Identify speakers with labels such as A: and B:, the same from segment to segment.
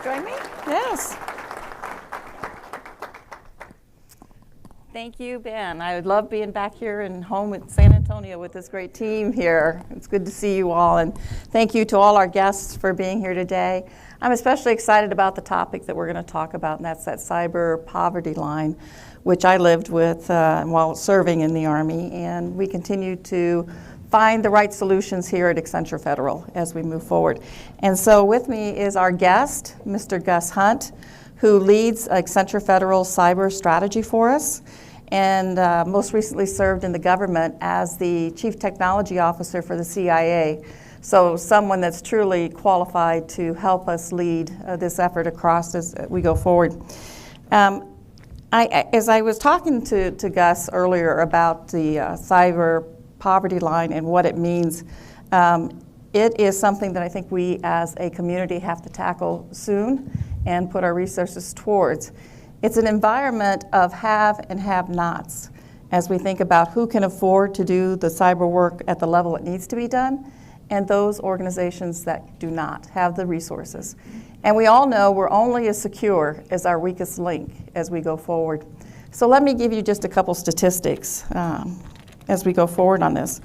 A: join me? Yes. Thank you, Ben. I love being back here and home in San Antonio with this great team here. It's good to see you all, and thank you to all our guests for being here today. I'm especially excited about the topic that we're going to talk about, and that's that cyber poverty line, which I lived with while serving in the Army, and we continue to find the right solutions here at Accenture Federal as we move forward. And so with me is our guest, Mr. Gus Hunt, who leads Accenture Federal cyber strategy for us, and most recently served in the government as the Chief Technology Officer for the CIA. So someone that's truly qualified to help us lead this effort across as we go forward. As I was talking to Gus earlier about the cyber poverty line and what it means, it is something that I think we as a community have to tackle soon and put our resources towards. It's an environment of have and have-nots as we think about who can afford to do the cyber work at the level it needs to be done, and those organizations that do not have the resources. And we all know we're only as secure as our weakest link as we go forward. So let me give you just a couple statistics as we go forward on this.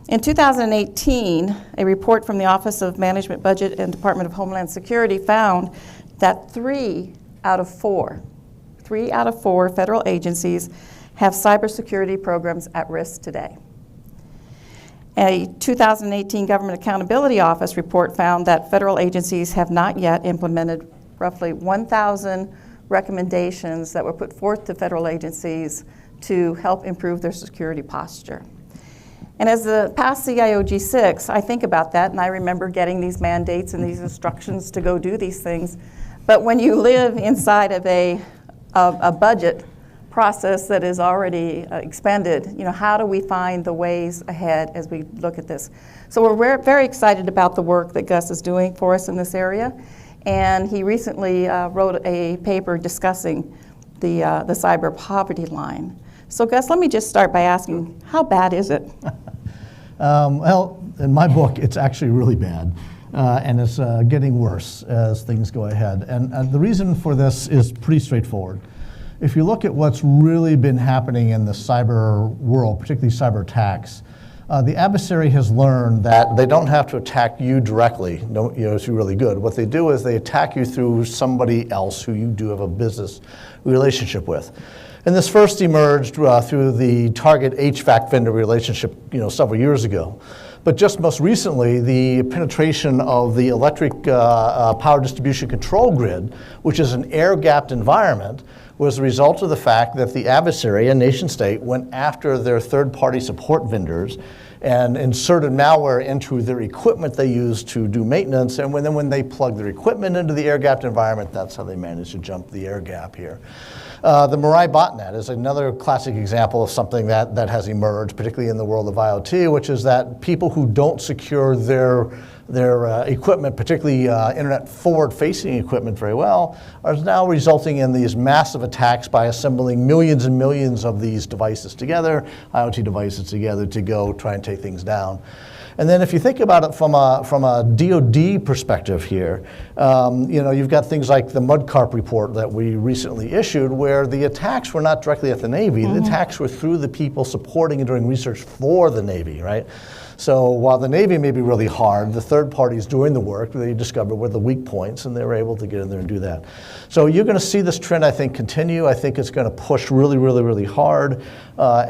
A: In 2018, a report from the Office of Management Budget and Department of Homeland Security found that 3 out of 4 federal agencies have cybersecurity programs at risk today. A 2018 Government Accountability Office report found that federal agencies have not yet implemented roughly 1,000 recommendations that were put forth to federal agencies to help improve their security posture. And as the past CIO G6, I think about that, and I remember getting these mandates and these instructions to go do these things. But when you live inside of a budget process that is already expended, how do we find the ways ahead as we look at this? So we're very excited about the work that Gus is doing for us in this area. And he recently wrote a paper discussing the cyber poverty line. So Gus, let me just start by asking, how bad is it?
B: Well, in my book, it's actually really bad. And it's getting worse as things go ahead. And the reason for this is pretty straightforward. If you look at what's really been happening in the cyber world, particularly cyber attacks, the adversary has learned that they don't have to attack you directly, if you're really good. What they do is they attack you through somebody else who you do have a business relationship with. And this first emerged through the Target HVAC vendor relationship, several years ago. But just most recently, the penetration of the electric power distribution control grid, which is an air-gapped environment, was the result of the fact that the adversary, a nation state, went after their third-party support vendors and inserted malware into their equipment they use to do maintenance. And then when they plug their equipment into the air-gapped environment, that's how they managed to jump the air gap here. The Mirai botnet is another classic example of something that has emerged, particularly in the world of IoT, which is that people who don't secure their equipment, particularly internet forward-facing equipment very well, are now resulting in these massive attacks by assembling millions and millions of these devices together, IoT devices together, to go try and take things down. And then if you think about it from a DoD perspective here, you've got things like the Mudcarp report that we recently issued, where the attacks were not directly at the Navy. Mm-hmm. The attacks were through the people supporting and doing research for the Navy, right? So while the Navy may be really hard, the third parties doing the work, they discovered where the weak points, and they were able to get in there and do that. So you're going to see this trend, I think, continue. I think it's going to push really, really, really hard. Our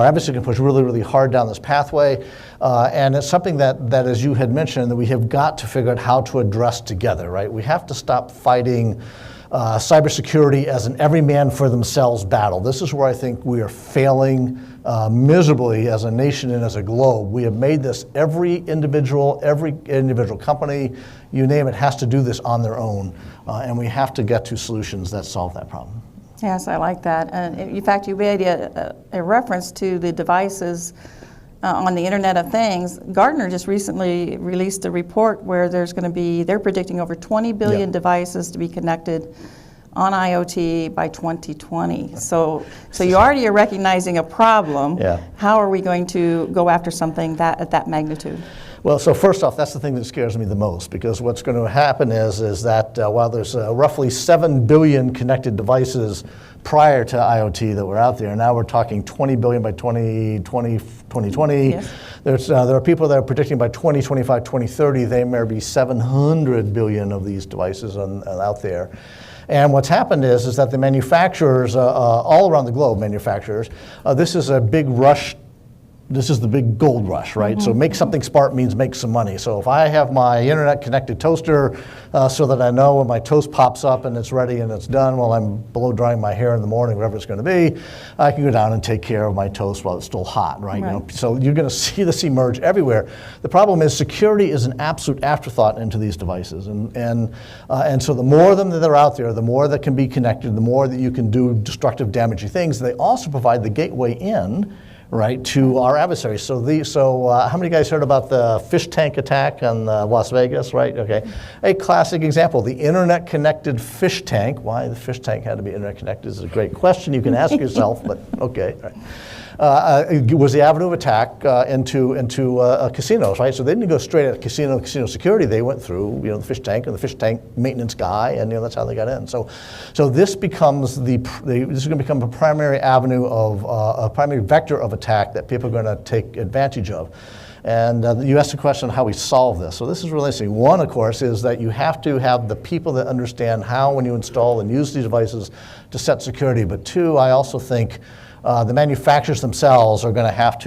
B: advocacy can push really, really hard down this pathway. And it's something that, as you had mentioned, that we have got to figure out how to address together, right? We have to stop fighting cybersecurity as an every man for themselves battle. This is where I think we are failing miserably as a nation and as a globe. We have made this every individual company, you name it, has to do this on their own. And we have to get to solutions that solve that problem.
A: Yes, I like that. And in fact, you made a reference to the devices on the Internet of Things. Gartner just recently released a report where they're predicting over 20 billion devices to be connected on IoT by 2020. So you already are recognizing a problem. Yeah. How are we going to go after something at that magnitude?
B: Well, so first off, that's the thing that scares me the most, because what's going to happen is that while there's roughly 7 billion connected devices prior to IoT that were out there, now we're talking 20 billion by 2020.
A: Yes.
B: There are people that are predicting by 2025, 2030, there may be 700 billion of these devices out there. And what's happened is that the manufacturers, all around the globe, this is a big rush. This is the big gold rush, right? So make something smart means make some money. So if I have my internet connected toaster so that I know when my toast pops up and it's ready and it's done while I'm blow drying my hair in the morning, whatever it's going to be, I can go down and take care of my toast while it's still hot, right? You know, so you're going to see this emerge everywhere. The problem is security is an absolute afterthought into these devices. And so the more of them that are out there, the more that can be connected, the more that you can do destructive, damaging things. They also provide the gateway in, right, to our adversaries. So how many guys heard about the fish tank attack on Las Vegas, right? Okay. A classic example, the internet connected fish tank. Why the fish tank had to be internet connected is a great question you can ask yourself, but okay. Right. It was the avenue of attack into casinos, right? So they didn't go straight at casino security. They went through, the fish tank and the fish tank maintenance guy, and that's how they got in. So this becomes this is going to become a primary avenue of a primary vector of attack that people are going to take advantage of. And you asked the question how we solve this. So this is really interesting. One, of course, is that you have to have the people that understand how, when you install and use these devices, to set security. But two, I also think the manufacturers themselves are going to have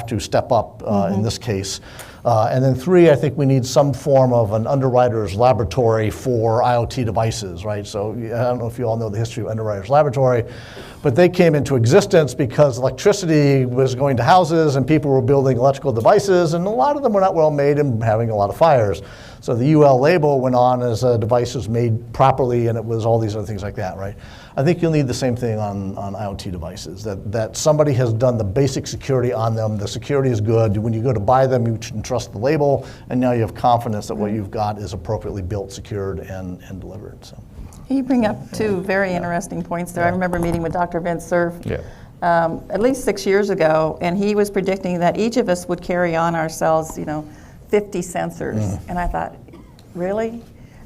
B: to step up in this case. And then three, I think we need some form of an underwriter's laboratory for IoT devices, right? So I don't know if you all know the history of underwriter's laboratory, but they came into existence because electricity was going to houses and people were building electrical devices, and a lot of them were not well made and having a lot of fires. So the UL label went on as a device was made properly, and it was all these other things like that, right? I think you'll need the same thing on IoT devices, that somebody has done the basic security on them. The security is good. When you go to buy them, you can trust the label, and now you have confidence that what you've got is appropriately built, secured, and delivered. So.
A: You bring up two very interesting points there. I remember meeting with Dr. Vince Cerf at least 6 years ago, and he was predicting that each of us would carry on ourselves, 50 sensors. And I thought, really?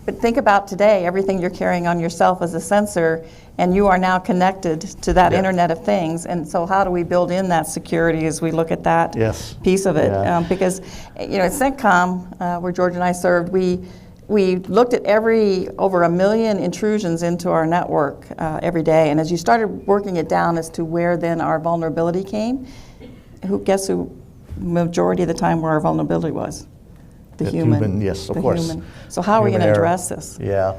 A: But think about today, everything you're carrying on yourself as a sensor, and you are now connected to that Internet of Things. And so how do we build in that security as we look at that piece of it? Because, at CENTCOM, where George and I served, we looked at over 1 million intrusions into our network every day. And as you started working it down as to where then our vulnerability came, guess who majority of the time where our vulnerability was? The human.
B: Yes, of course.
A: Human. So how are we going to address this?
B: Yeah.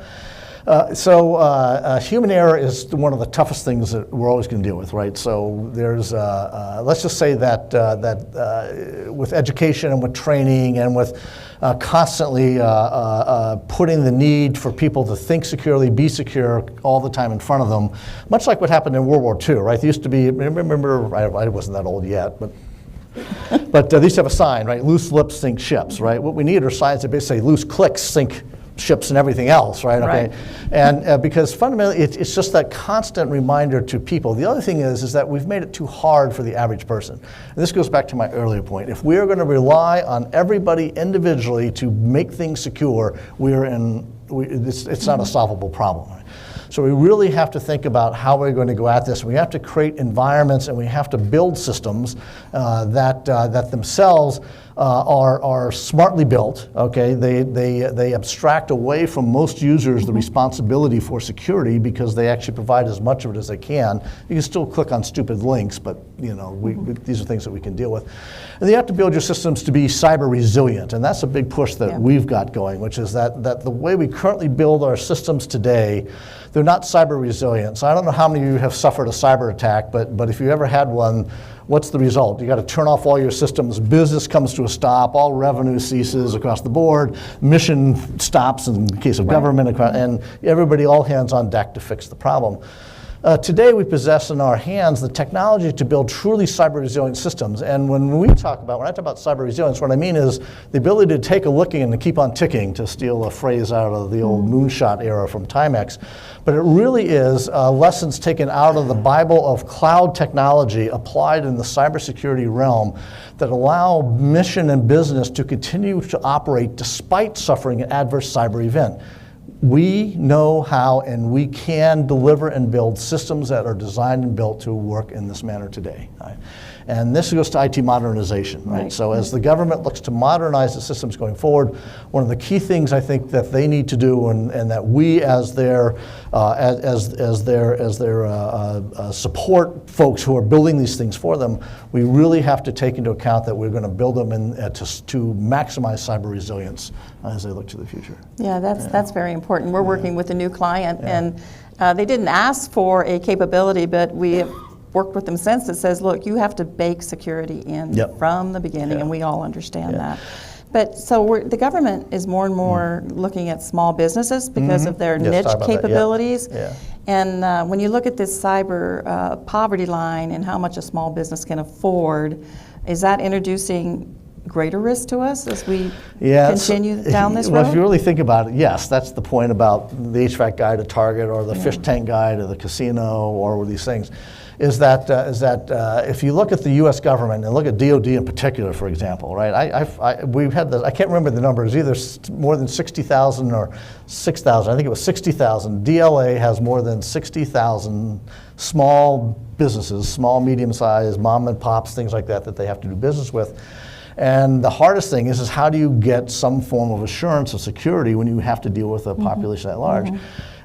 B: Human error is one of the toughest things that we're always going to deal with, right? So there's, let's just say that with education and with training and with constantly putting the need for people to think securely, be secure all the time in front of them, much like what happened in World War II, right? There used to be, remember, I wasn't that old yet, but they used to have a sign, right? Loose lips sink ships, right? What we need are signs that basically say loose clicks sink ships and everything else, right? Okay,
A: right.
B: And because fundamentally it's just that constant reminder to people. The other thing is that we've made it too hard for the average person. And this goes back to my earlier point. If we are going to rely on everybody individually to make things secure, it's not a solvable problem. Right? So we really have to think about how we're going to go at this. We have to create environments, and we have to build systems that themselves are smartly built. Okay, they abstract away from most users the responsibility for security because they actually provide as much of it as they can. You can still click on stupid links, but these are things that we can deal with. And you have to build your systems to be cyber resilient, and that's a big push that we've got going, which is that the way we currently build our systems today, they're not cyber resilient. So I don't know how many of you have suffered a cyber attack, but if you ever had one, what's the result? You got to turn off all your systems, business comes to a stop, all revenue ceases across the board, mission stops in the case of government, and everybody all hands on deck to fix the problem. Today we possess in our hands the technology to build truly cyber resilient systems. And when I talk about cyber resilience, what I mean is the ability to take a looking and to keep on ticking, to steal a phrase out of the old moonshot era from Timex. But it really is lessons taken out of the Bible of cloud technology applied in the cybersecurity realm that allow mission and business to continue to operate despite suffering an adverse cyber event. We know how and we can deliver and build systems that are designed and built to work in this manner today. Right? And this goes to IT modernization. Right? So as the government looks to modernize the systems going forward, one of the key things I think that they need to do, and that we as their support folks who are building these things for them, we really have to take into account that we're going to build them to maximize cyber resilience as they look to the future.
A: Yeah, that's very important. We're working with a new client, and they didn't ask for a capability, but we have worked with them since that says, look, you have to bake security in from the beginning, and we all understand that. But so the government is more and more looking at small businesses because of their niche capabilities. And when you look at this cyber poverty line and how much a small business can afford, is that introducing greater risk to us as we continue down this road?
B: Well, if you really think about it, yes, that's the point about the HVAC guy to Target or the fish tank guy to the casino or these things. Is that if you look at the U.S. government and look at DoD in particular, for example, right? We've had this. I can't remember the numbers, either more than 60,000 or 6,000. I think it was 60,000. DLA has more than 60,000 small businesses, small, medium-sized, mom and pops, things like that they have to do business with. And the hardest thing is how do you get some form of assurance of security when you have to deal with a population that large?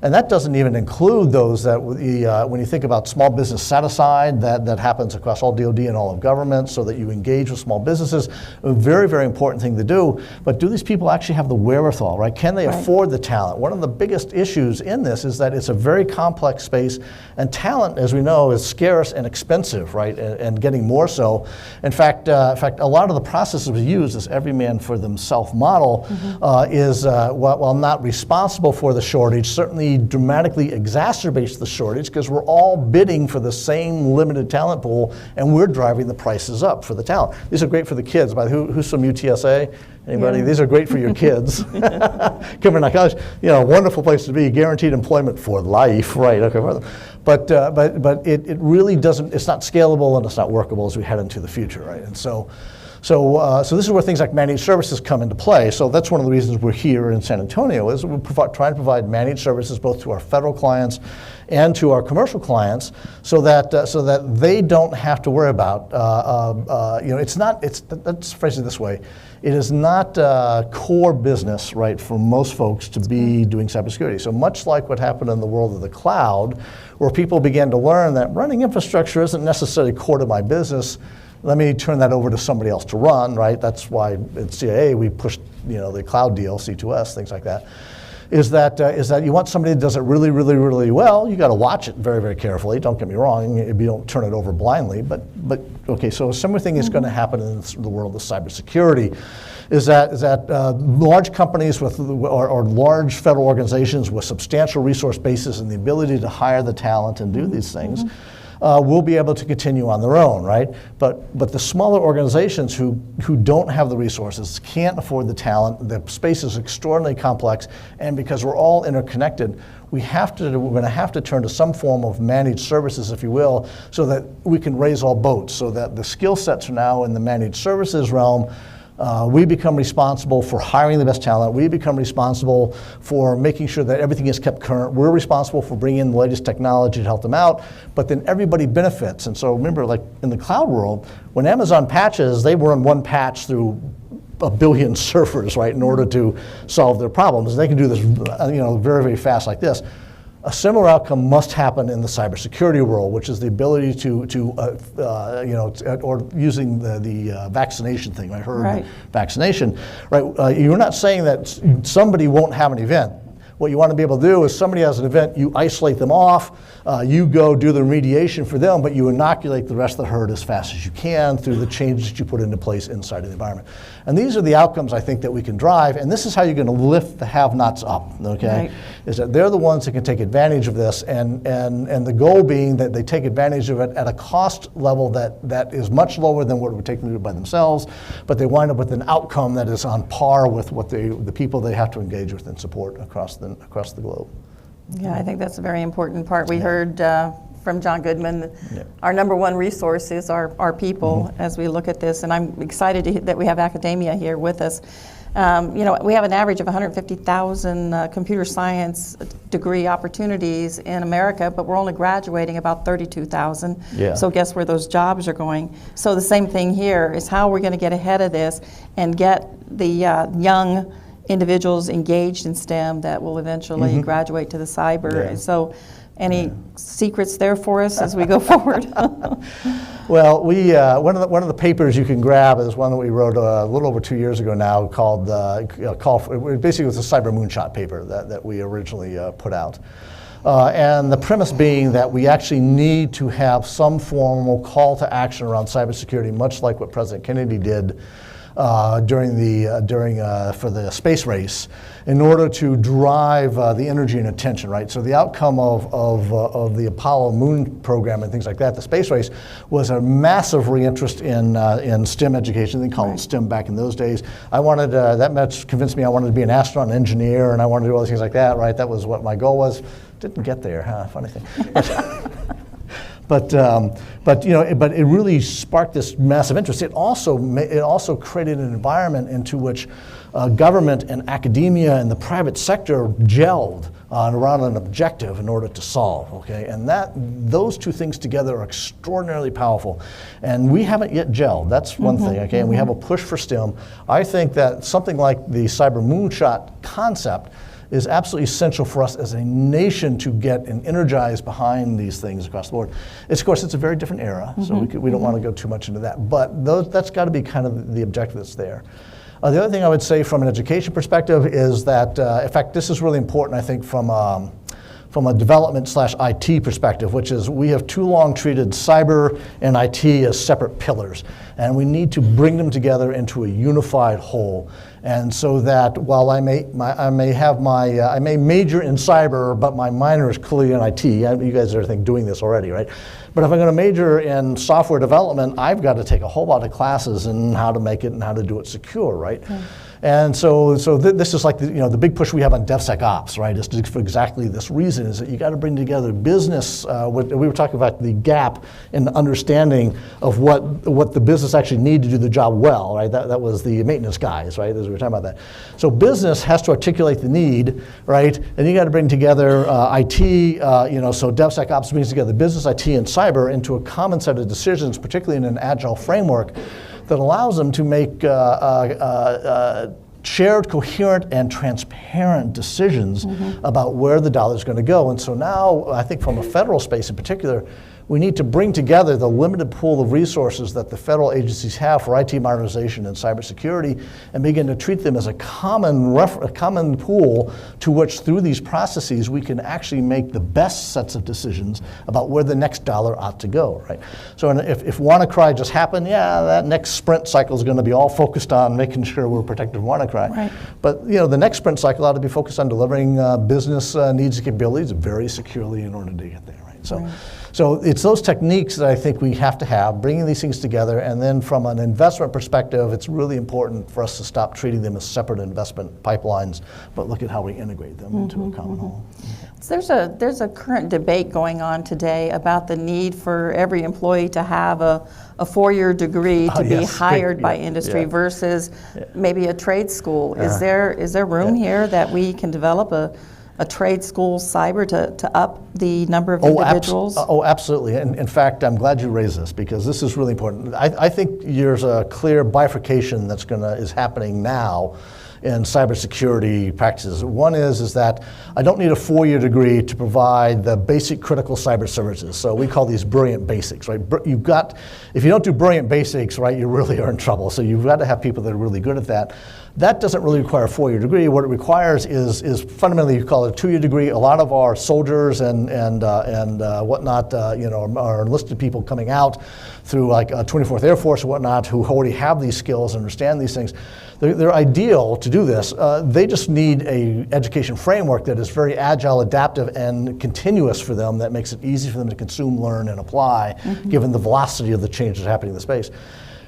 B: And that doesn't even include those that, when you think about small business set-aside, that happens across all DoD and all of government, so that you engage with small businesses. A very, very important thing to do. But do these people actually have the wherewithal, right? Can they afford the talent? One of the biggest issues in this is that it's a very complex space, and talent, as we know, is scarce and expensive, right? And getting more so. In fact, a lot of the processes we use, this every man for themselves model, is, while not responsible for the shortage, certainly dramatically exacerbates the shortage because we're all bidding for the same limited talent pool, and we're driving the prices up for the talent. These are great for the kids. Who's from UTSA? Anybody? These are great for your kids. Coming out of college, wonderful place to be. Guaranteed employment for life, right? Okay, but it really doesn't. It's not scalable and it's not workable as we head into the future, right? And so this is where things like managed services come into play. So that's one of the reasons we're here in San Antonio, is we're trying to provide managed services both to our federal clients and to our commercial clients, so that they don't have to worry about. Let's phrase it this way: it is not core business, right, for most folks to be doing cybersecurity. So much like what happened in the world of the cloud, where people began to learn that running infrastructure isn't necessarily core to my business. Let me turn that over to somebody else to run, right? That's why at CIA we pushed, the cloud deal, C2S, things like that. Is that you want somebody that does it really, really, really well. You got to watch it very, very carefully. Don't get me wrong. If you don't turn it over blindly, but okay. So a similar thing is going to happen in the world of cybersecurity. Is that large companies or large federal organizations with substantial resource bases and the ability to hire the talent and do these things will be able to continue on their own, right? But the smaller organizations who don't have the resources, can't afford the talent, the space is extraordinarily complex, and because we're all interconnected, we're going to have to turn to some form of managed services, if you will, so that we can raise all boats, so that the skill sets are now in the managed services realm. We become responsible for hiring the best talent. We become responsible for making sure that everything is kept current. We're responsible for bringing in the latest technology to help them out, but then everybody benefits. And so remember, like in the cloud world, when Amazon patches, they run one patch through a billion servers, right, in order to solve their problems. And they can do this, very, very fast like this. A similar outcome must happen in the cybersecurity world, which is the ability or using the vaccination thing. I heard vaccination, right? You're not saying that somebody won't have an event. What you want to be able to do is somebody has an event, you isolate them off, you go do the remediation for them, but you inoculate the rest of the herd as fast as you can through the changes that you put into place inside of the environment. And these are the outcomes I think that we can drive, and this is how you're going to lift the have-nots up, okay? Right. Is that they're the ones that can take advantage of this, and the goal being that they take advantage of it at a cost level that is much lower than what it would take them to do by themselves, but they wind up with an outcome that is on par with what the people they have to engage with and support across the globe.
A: Yeah, I think that's a very important part. We heard from John Goodman, our number one resource is our people as we look at this, and I'm excited that we have academia here with us. We have an average of 150,000 computer science degree opportunities in America, but we're only graduating about 32,000.
B: Yeah.
A: So guess where those jobs are going? So the same thing here is how we're going to get ahead of this and get the young individuals engaged in STEM that will eventually graduate to the cyber.
B: Yeah.
A: So any secrets there for us as we go forward?
B: Well, we one of the papers you can grab is one that we wrote a little over 2 years ago now called basically it was a cyber moonshot paper that we originally put out. And the premise being that we actually need to have some formal call to action around cybersecurity, much like what President Kennedy did for the space race, in order to drive the energy and attention, right? So the outcome of the Apollo moon program and things like that, the space race, was a massive reinterest in STEM education. They called it STEM back in those days. I wanted that convinced me I wanted to be an astronaut, an engineer, and I wanted to do all these things like that, right? That was what my goal was. Didn't get there, huh? Funny thing. But it really sparked this massive interest. It also created an environment into which government and academia and the private sector gelled around an objective in order to solve. Okay, and those two things together are extraordinarily powerful, and we haven't yet gelled. That's one thing. Okay, and we have a push for STEM. I think that something like the cyber moonshot concept is absolutely essential for us as a nation to get and energize behind these things across the board. Of course, it's a very different era, so we don't want to go too much into that, but that's got to be kind of the objective that's there. The other thing I would say from an education perspective is that, in fact, this is really important, I think, from a development/IT perspective, which is we have too long treated cyber and IT as separate pillars, and we need to bring them together into a unified whole. And so that while I may major in cyber, but my minor is clearly in IT. You guys are, I think, doing this already, right? But if I'm going to major in software development, I've got to take a whole lot of classes in how to make it and how to do it secure, right? And so this is like the big push we have on DevSecOps, right? Is for exactly this reason: is that you got to bring together business. We were talking about the gap in the understanding of what the business actually need to do the job well, right? That was the maintenance guys, right? As we were talking about that. So business has to articulate the need, right? And you got to bring together IT. So DevSecOps brings together business, IT, and cyber into a common set of decisions, particularly in an agile framework that allows them to make shared, coherent, and transparent decisions about where the dollar is going to go. And so now, I think from a federal space in particular, we need to bring together the limited pool of resources that the federal agencies have for IT modernization and cybersecurity and begin to treat them as a common pool to which, through these processes, we can actually make the best sets of decisions about where the next dollar ought to go, right? So if WannaCry just happened, that next sprint cycle is going to be all focused on making sure we're protected from WannaCry.
A: Right.
B: But the next sprint cycle ought to be focused on delivering business needs and capabilities very securely in order to get there, right? So it's those techniques that I think we have to have, bringing these things together, and then from an investment perspective, it's really important for us to stop treating them as separate investment pipelines, but look at how we integrate them into a common whole.
A: So there's a current debate going on today about the need for every employee to have a 4-year degree to be hired by industry versus maybe a trade school. Is there room here that we can develop a trade school cyber to up the number of individuals?
B: Absolutely. And in fact, I'm glad you raised this because this is really important. I think there's a clear bifurcation is happening now in cybersecurity practices. One is that I don't need a 4-year degree to provide the basic critical cyber services. So we call these brilliant basics, right? If you don't do brilliant basics, right, you really are in trouble. So you've got to have people that are really good at that. That doesn't really require a 4-year degree. What it requires is fundamentally, you call it a 2-year degree. A lot of our soldiers and whatnot, our enlisted people coming out through like 24th Air Force and whatnot, who already have these skills and understand these things, they're ideal to do this. They just need a education framework that is very agile, adaptive, and continuous for them, that makes it easy for them to consume, learn, and apply, given the velocity of the changes happening in the space.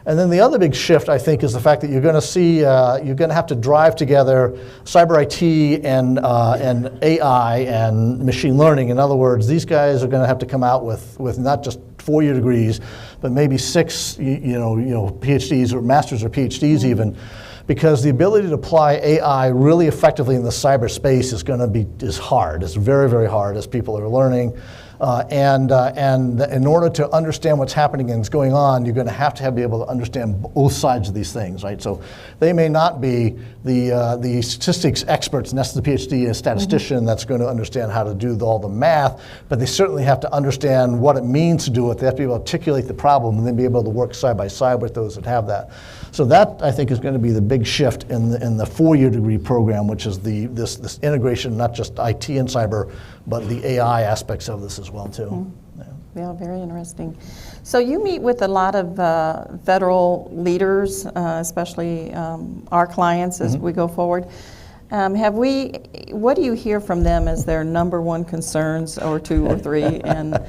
B: And then the other big shift, I think, is the fact that you're going to see, you're going to have to drive together cyber IT and AI and machine learning. In other words, these guys are going to have to come out with not just 4-year degrees, but maybe 6, PhDs or masters or PhDs even, because the ability to apply AI really effectively in the cyberspace is hard. It's very, very hard as people are learning. And in order to understand what's happening and what's going on, you're going to have be able to understand both sides of these things, right? So they may not be the statistics experts, and that's the PhD, a statistician that's going to understand how to do all the math, but they certainly have to understand what it means to do it. They have to be able to articulate the problem and then be able to work side by side with those that have that. So that, I think, is going to be the big shift in the 4-year degree program, which is this integration, not just IT and cyber, but the AI aspects of this as well, too.
A: Yeah, very interesting. So you meet with a lot of federal leaders, especially our clients as we go forward. What do you hear from them as their number one concerns, or 2 or 3, and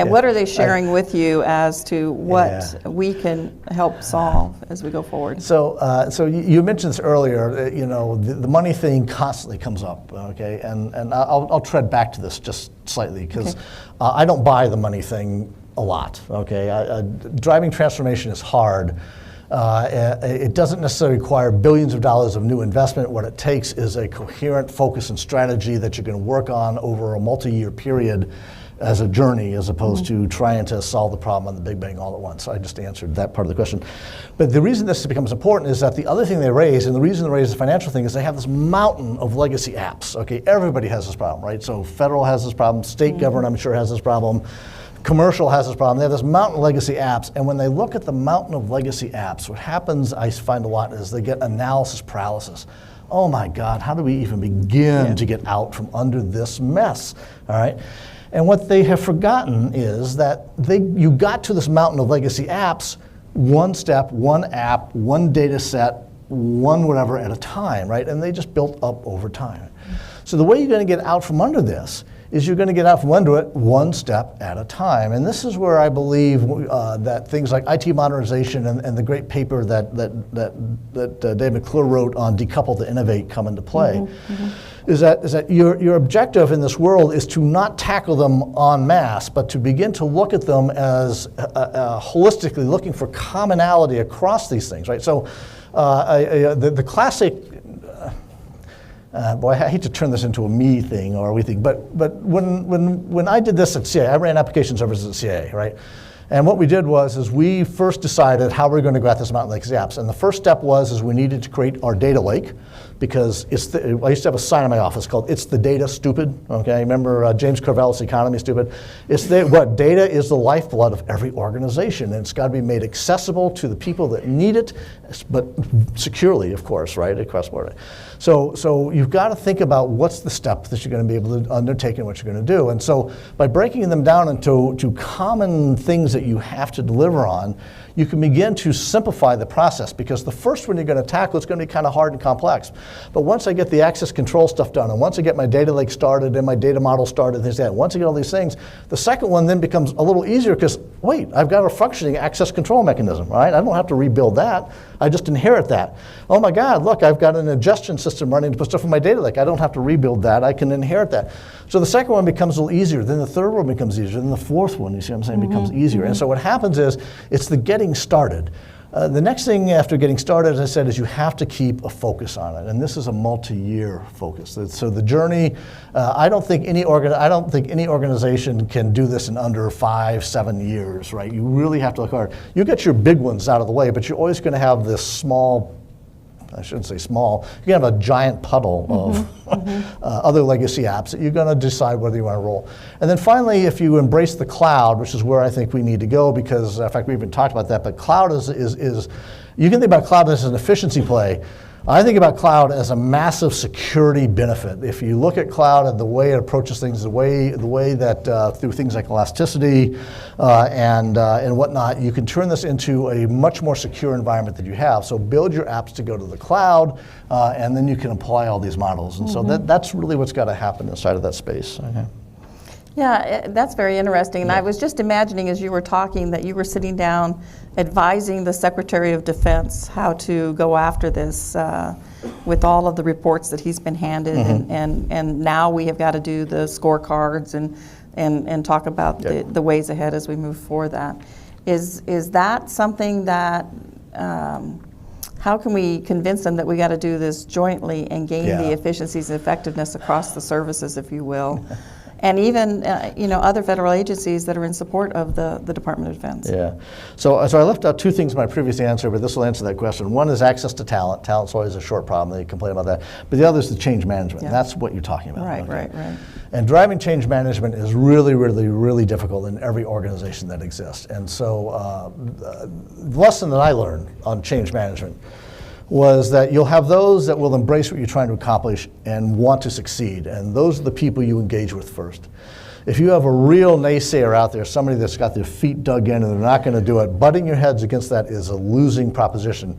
A: what are they sharing with you as to what we can help solve as we go forward?
B: So you mentioned this earlier. The money thing constantly comes up. Okay, and I'll tread back to this just slightly, because I don't buy the money thing a lot. Okay, driving transformation is hard. It doesn't necessarily require billions of dollars of new investment. What it takes is a coherent focus and strategy that you're going to work on over a multi-year period as a journey, as opposed to trying to solve the problem on the Big Bang all at once. I just answered that part of the question. But the reason this becomes important is that the other thing they raise, and the reason they raise the financial thing, is they have this mountain of legacy apps. Okay, everybody has this problem, right? So federal has this problem, state government, I'm sure, has this problem. Commercial has this problem. They have this mountain of legacy apps, and when they look at the mountain of legacy apps, what happens, I find a lot, is they get analysis paralysis. Oh my God, how do we even begin to get out from under this mess? All right, and what they have forgotten is that you got to this mountain of legacy apps one step, one app, one data set, one whatever at a time, right? And they just built up over time. So the way you're going to get out from under this is you're going to get out from under it one step at a time. And this is where I believe that things like IT modernization and the great paper that Dave McClure wrote on Decouple to Innovate come into play. Is that your objective in this world is to not tackle them en masse, but to begin to look at them as holistically, looking for commonality across these things, right? So the classic, boy, I hate to turn this into a me thing or a we thing, but when I did this at CA, I ran application services at CA, right? And what we did was we first decided how we're going to go at this mountain lake apps. And the first step was we needed to create our data lake, because I used to have a sign in my office called "It's the data, stupid." Okay, remember James Carvell's Economy, stupid? Data is the lifeblood of every organization, and it's got to be made accessible to the people that need it, but securely, of course, right, across border. So you've got to think about what's the step that you're going to be able to undertake and what you're going to do. And so by breaking them down into common things that you have to deliver on, you can begin to simplify the process, because the first one you're going to tackle is going to be kind of hard and complex. But once I get the access control stuff done, and once I get my data lake started and my data model started, once I get all these things, the second one then becomes a little easier, because wait, I've got a functioning access control mechanism, right? I don't have to rebuild that. I just inherit that. Oh my God, look, I've got an ingestion system running to put stuff in my data lake. I don't have to rebuild that. I can inherit that. So the second one becomes a little easier. Then the third one becomes easier. Then the fourth one, you see what I'm saying, becomes easier. And so what happens is it's the getting started. The next thing after getting started, as I said, is you have to keep a focus on it, and this is a multi-year focus. So the journey, I don't think any organization can do this in under 5-7 years, right? You really have to look hard. You get your big ones out of the way, but you're always going to have this small, I shouldn't say small, you can have a giant puddle of other legacy apps that you're going to decide whether you want to roll. And then finally, if you embrace the cloud, which is where I think we need to go, because in fact we even talked about that, but cloud is You can think about cloud as an efficiency play. I think about cloud as a massive security benefit. If you look at cloud and the way it approaches things, the way that through things like elasticity and whatnot, you can turn this into a much more secure environment that you have. So build your apps to go to the cloud, and then you can apply all these models. And so that's really what's got to happen inside of that space. Okay.
A: Yeah, that's very interesting. And I was just imagining as you were talking that you were sitting down advising the Secretary of Defense how to go after this with all of the reports that he's been handed. And now we have got to do the scorecards and talk about the ways ahead as we move forward. That is that something that how can we convince them that we got to do this jointly and gain the efficiencies and effectiveness across the services, if you will? And even other federal agencies that are in support of the Department of Defense. Yeah.
B: So I left out two things in my previous answer, but this will answer that question. One is access to talent. Talent's always a short problem. They complain about that. But the other is the change management. And that's what you're talking about.
A: Right, right.
B: And driving change management is really, really, really difficult in every organization that exists. And so the lesson that I learned on change management was that you'll have those that will embrace what you're trying to accomplish and want to succeed, and those are the people you engage with first. If you have a real naysayer out there, somebody that's got their feet dug in and they're not going to do it, butting your heads against that is a losing proposition.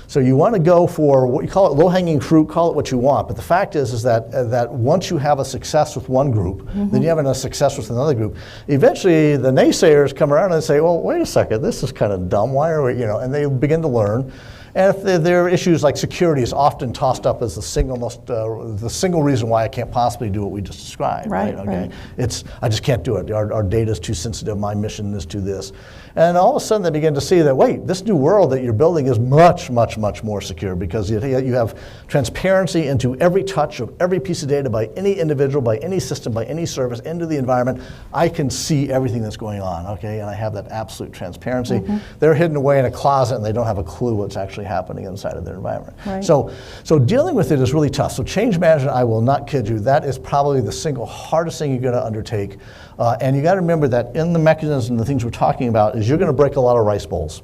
B: So you want to go for what you call it low-hanging fruit, call it what you want, but the fact is that once you have a success with one group, then you have a success with another group. Eventually, the naysayers come around and say, well, wait a second, this is kind of dumb, why are we, and they begin to learn. And if there are issues like security is often tossed up as the single reason why I can't possibly do what we just described. Right. Okay. Right. I just can't do it. Our data is too sensitive. My mission is to this. And all of a sudden they begin to see that, wait, this new world that you're building is much, much, much more secure because you have transparency into every touch of every piece of data by any individual, by any system, by any service, into the environment. I can see everything that's going on, okay? And I have that absolute transparency. They're hidden away in a closet and they don't have a clue what's actually happening inside of their environment. Right. So dealing with it is really tough. So change management, I will not kid you, that is probably the single hardest thing you're going to undertake. And you got to remember that in the mechanism, the things we're talking about, is you're going to break a lot of rice bowls.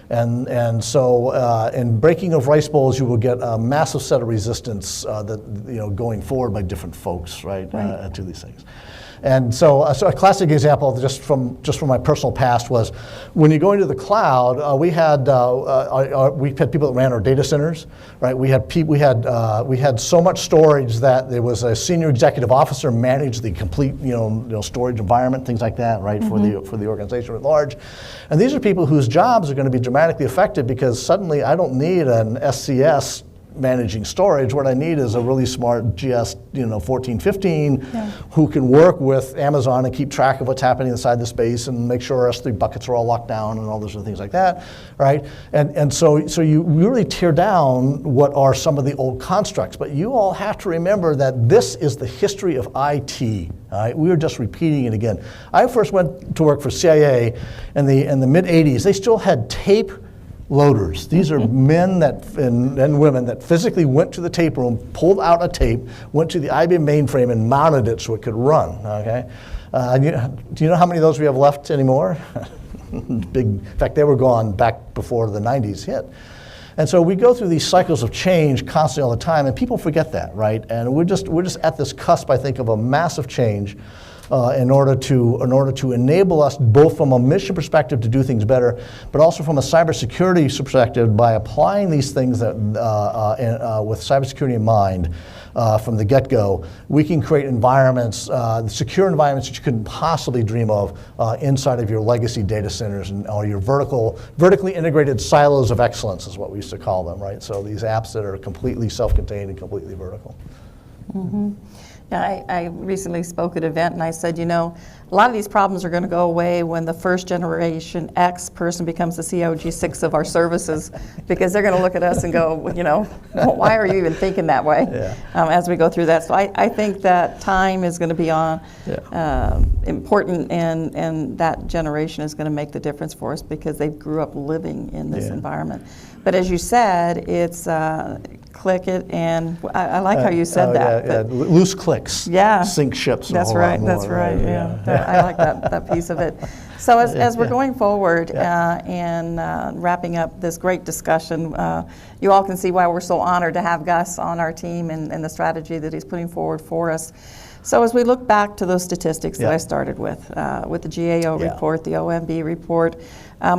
B: And so in breaking of rice bowls, you will get a massive set of resistance going forward by different folks, right. To these things. And so a classic example, just from my personal past, was when you go into the cloud. We had people that ran our data centers, right? We had so much storage that there was a senior executive officer managed the complete storage environment, things like that, right? For the organization at large. And these are people whose jobs are going to be dramatically affected because suddenly I don't need an SCS managing storage. What I need is a really smart GS 1415 who can work with Amazon and keep track of what's happening inside the space and make sure our S3 buckets are all locked down and all those other things like that, right? And so you really tear down what are some of the old constructs, but you all have to remember that this is the history of IT. All right? We are just repeating it again. I first went to work for CIA in the mid 80s. They still had tape loaders. These are men and women that physically went to the tape room, pulled out a tape, went to the IBM mainframe and mounted it so it could run. Okay, do you know how many of those we have left anymore? In fact, they were gone back before the 90s hit. And so we go through these cycles of change constantly all the time, and people forget that, right? And we're just at this cusp, I think, of a massive change. In order to enable us both from a mission perspective to do things better, but also from a cybersecurity perspective by applying these things that with cybersecurity in mind from the get-go, we can create environments, secure environments that you couldn't possibly dream of inside of your legacy data centers or your vertically integrated silos of excellence is what we used to call them, right? So these apps that are completely self-contained and completely vertical.
A: Yeah, I recently spoke at an event and I said, a lot of these problems are going to go away when the first generation X person becomes the COG6 of our services, because they're going to look at us and go, why are you even thinking that way as we go through that. So I think that time is going to be important, and that generation is going to make the difference for us because they grew up living in this environment. But as you said, it's click it, and I like how you said that.
B: Loose clicks sink ships.
A: That's right. That's right. Yeah. I like that piece of it. So as we're
B: Yeah.
A: going forward
B: Yeah.
A: and wrapping up this great discussion, you all can see why we're so honored to have Gus on our team and the strategy that he's putting forward for us. So as we look back to those statistics that
B: Yeah.
A: I started with the GAO
B: Yeah.
A: report, the OMB report,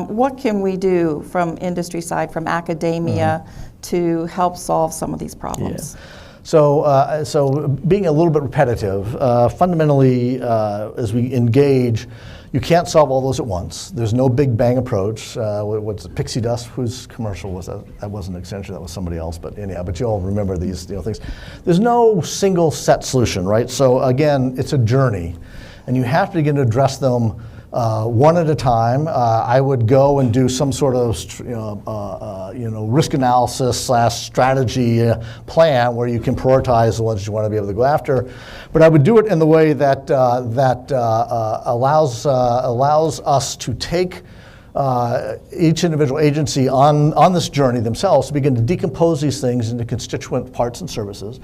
A: what can we do from industry side, from academia, to help solve some of these problems?
B: Yeah. So being a little bit repetitive, fundamentally, as we engage, you can't solve all those at once. There's no big bang approach. What's it, Pixie Dust? Whose commercial was that? That wasn't Accenture, that was somebody else. But anyhow, but you all remember these things. There's no single set solution, right? So again, it's a journey, and you have to begin to address them one at a time. I would go and do some sort of risk analysis / strategy plan where you can prioritize the ones you want to be able to go after. But I would do it in the way that allows us to take each individual agency on this journey themselves to begin to decompose these things into constituent parts and services,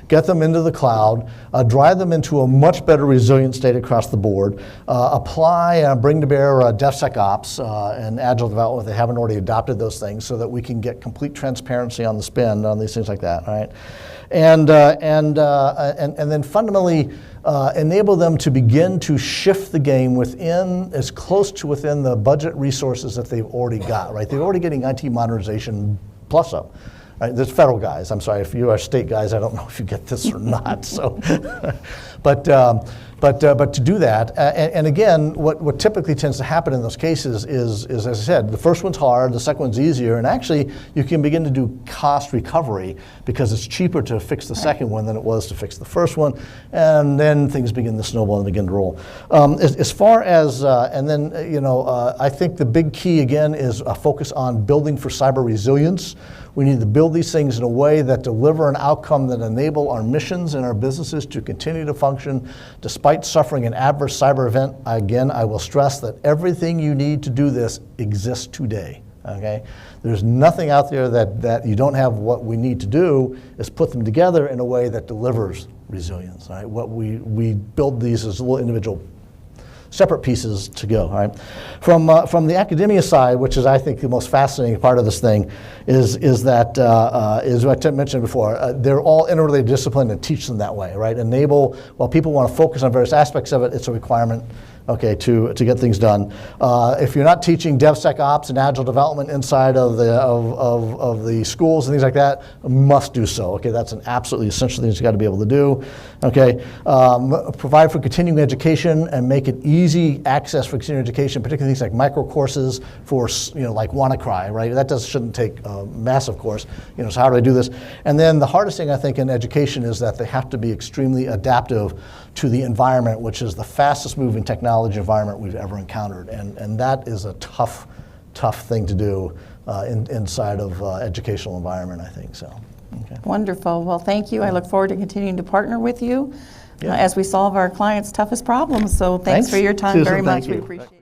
B: get them into the cloud, drive them into a much better resilient state across the board, apply, bring to bear DevSecOps and Agile development if they haven't already adopted those things so that we can get complete transparency on the spend on these things like that, right? And then fundamentally enable them to begin to shift the game within, as close to within the budget resources that they've already got, right? They're already getting IT modernization plus up. Right, there's federal guys. I'm sorry, if you are state guys, I don't know if you get this or not. So, but to do that, and again, what typically tends to happen in those cases is, as I said, the first one's hard, the second one's easier, and actually you can begin to do cost recovery because it's cheaper to fix the second one than it was to fix the first one, and then things begin to snowball and begin to roll. As far as, and then I think the big key again is a focus on building for cyber resilience. We need to build these things in a way that deliver an outcome that enable our missions and our businesses to continue to function despite suffering an adverse cyber event. Again, I will stress that everything you need to do this exists today. Okay? There's nothing out there that you don't have. What we need to do is put them together in a way that delivers resilience. Right? What we build these as little individual separate pieces to go. Right? From the academia side, which is I think the most fascinating part of this thing, is what I mentioned before. They're all interrelated discipline and teach them that way. Right? Enable. While people want to focus on various aspects of it, it's a requirement. Okay, to get things done. If you're not teaching DevSecOps and Agile development inside of the schools and things like that, must do so. Okay, that's an absolutely essential thing you got to be able to do. Okay, provide for continuing education and make it easy access for continuing education, particularly things like micro courses for like WannaCry, right? That shouldn't take a massive course. So how do I do this? And then the hardest thing I think in education is that they have to be extremely adaptive to the environment, which is the fastest moving technology environment we've ever encountered. And that is a tough thing to do inside of educational environment, I think. So, okay.
A: Wonderful. Well, thank you. I look forward to continuing to partner with you
B: Yeah.
A: as we solve our clients' toughest problems. So thanks for your time
B: Susan,
A: very much.
B: thank
A: We
B: you.
A: appreciate it.